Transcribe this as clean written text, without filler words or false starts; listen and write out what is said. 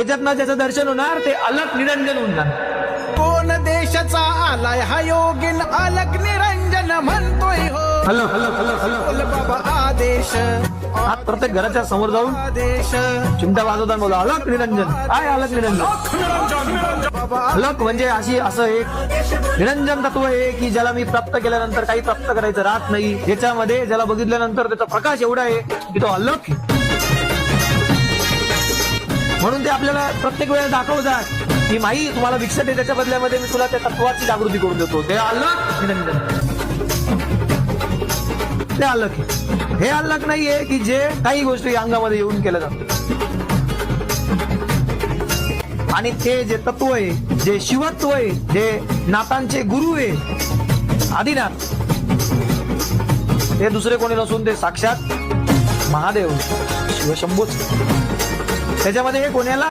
त्याच्यातनं ज्याचं दर्शन होणार ते अलग निरंजन होऊन जाणार. कोण देशाचा आलाय हा योगीन अलग निरंजन म्हणतोय हो. हॅलो हॅलो हॅलो हॅलो बोल बाबा आदेश आज प्रत्येक घराच्या समोर जाऊन आदेश चिमटा वाजवताना बोला अलग निरंजन. काय अलग निरंजन? अलग म्हणजे अशी असं एक निरंजन तत्व आहे की ज्याला मी प्राप्त केल्यानंतर काही प्राप्त करायचं राहत नाही, ज्याच्यामध्ये ज्याला बघितल्यानंतर त्याचा प्रकाश एवढा आहे की तो अलग. म्हणून ते आपल्याला प्रत्येक वेळेला दाखवतात की माई तुम्हाला भिक्षा दे, त्याच्या बदल्यामध्ये मी तुला त्या तत्वाची जागृती करून देतो. ते अलग निरंजन, ते अलग आहे. हे अलग नाहीये की जे काही गोष्टी अंगामध्ये येऊन केल्या जातात. आणि ते जे तत्व आहे, जे शिवत्व आहे, जे नाथांचे गुरु आहे आदिनाथ, ते दुसरे कोणी नसून ते साक्षात महादेव शिवशंभूच. त्याच्यामध्ये हे कोणाला